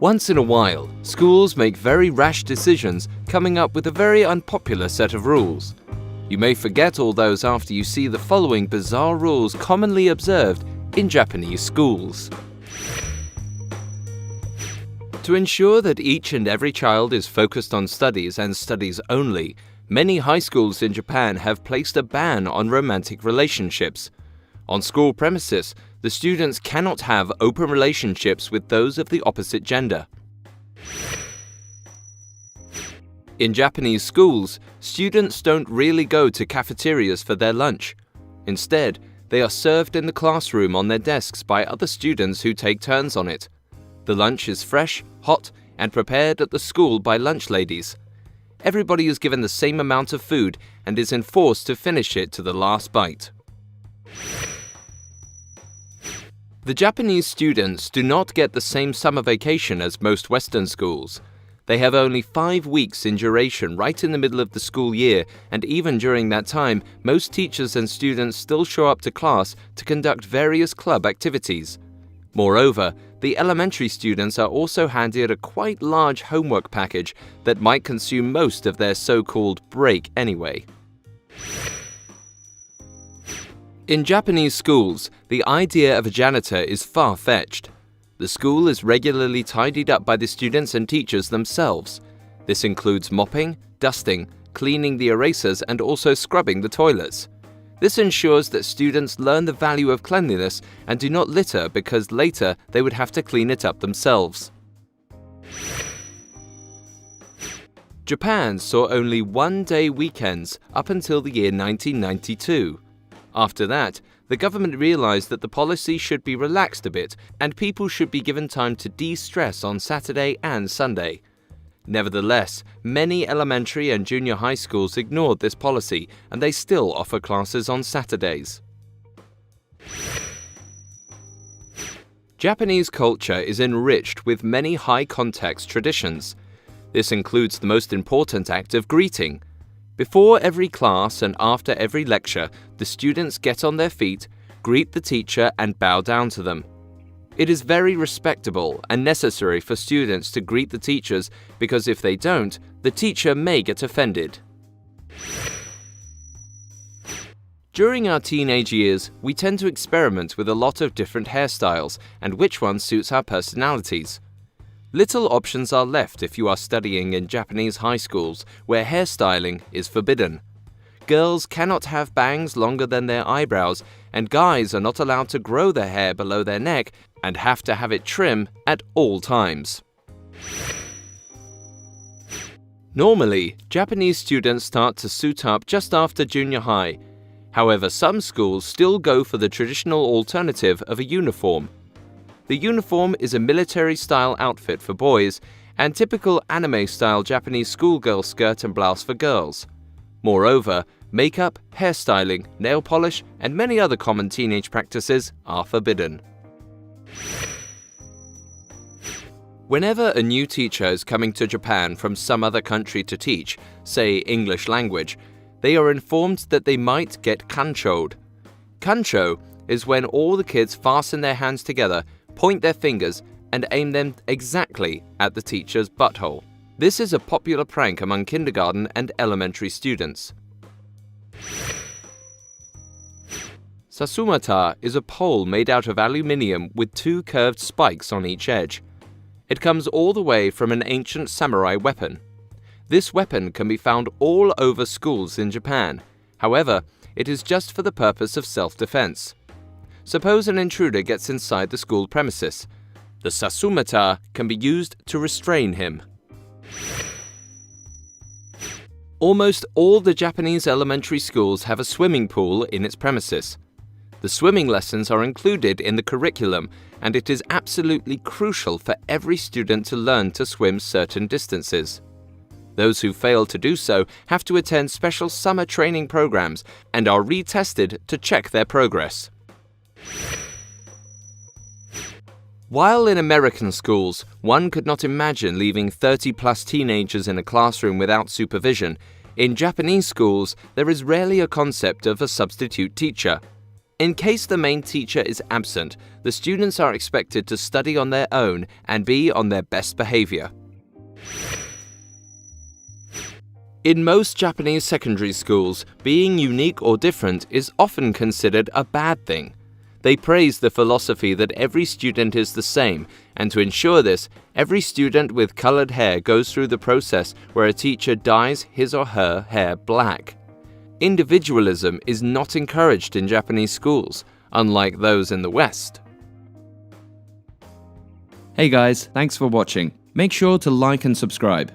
Once in a while, schools make very rash decisions, coming up with a very unpopular set of rules. You may forget all those after you see the following bizarre rules commonly observed in Japanese schools. To ensure that each and every child is focused on studies and studies only, many high schools in Japan have placed a ban on romantic relationships. On school premises, the students cannot have open relationships with those of the opposite gender. In Japanese schools, students don't really go to cafeterias for their lunch. Instead, they are served in the classroom on their desks by other students who take turns on it. The lunch is fresh, hot, and prepared at the school by lunch ladies. Everybody is given the same amount of food and is enforced to finish it to the last bite. The Japanese students do not get the same summer vacation as most Western schools. They have only 5 weeks in duration right in the middle of the school year, and even during that time, most teachers and students still show up to class to conduct various club activities. Moreover, the elementary students are also handed a quite large homework package that might consume most of their so-called break anyway. In Japanese schools, the idea of a janitor is far-fetched. The school is regularly tidied up by the students and teachers themselves. This includes mopping, dusting, cleaning the erasers, and also scrubbing the toilets. This ensures that students learn the value of cleanliness and do not litter because later they would have to clean it up themselves. Japan saw only one-day weekends up until the year 1992. After that, the government realized that the policy should be relaxed a bit and people should be given time to de-stress on Saturday and Sunday. Nevertheless, many elementary and junior high schools ignored this policy and they still offer classes on Saturdays. Japanese culture is enriched with many high-context traditions. This includes the most important act of greeting. Before every class and after every lecture, the students get on their feet, greet the teacher and bow down to them. It is very respectable and necessary for students to greet the teachers because if they don't, the teacher may get offended. During our teenage years, we tend to experiment with a lot of different hairstyles and which one suits our personalities. Little options are left if you are studying in Japanese high schools where hairstyling is forbidden. Girls cannot have bangs longer than their eyebrows, and guys are not allowed to grow their hair below their neck and have to have it trimmed at all times. Normally, Japanese students start to suit up just after junior high. However, some schools still go for the traditional alternative of a uniform. The uniform is a military-style outfit for boys and typical anime-style Japanese schoolgirl skirt and blouse for girls. Moreover, makeup, hairstyling, nail polish, and many other common teenage practices are forbidden. Whenever a new teacher is coming to Japan from some other country to teach, say English language, they are informed that they might get kanchoed. Kancho is when all the kids fasten their hands together, point their fingers, and aim them exactly at the teacher's butthole. This is a popular prank among kindergarten and elementary students. Sasumata is a pole made out of aluminium with 2 curved spikes on each edge. It comes all the way from an ancient samurai weapon. This weapon can be found all over schools in Japan. However, it is just for the purpose of self-defense. Suppose an intruder gets inside the school premises. The Sasumata can be used to restrain him. Almost all the Japanese elementary schools have a swimming pool in its premises. The swimming lessons are included in the curriculum, and it is absolutely crucial for every student to learn to swim certain distances. Those who fail to do so have to attend special summer training programs and are retested to check their progress. While in American schools, one could not imagine leaving 30-plus teenagers in a classroom without supervision, in Japanese schools there is rarely a concept of a substitute teacher. In case the main teacher is absent, the students are expected to study on their own and be on their best behavior. In most Japanese secondary schools, being unique or different is often considered a bad thing. They praise the philosophy that every student is the same, and to ensure this, every student with colored hair goes through the process where a teacher dyes his or her hair black. Individualism is not encouraged in Japanese schools, unlike those in the West. Hey guys, thanks for watching. Make sure to like and subscribe.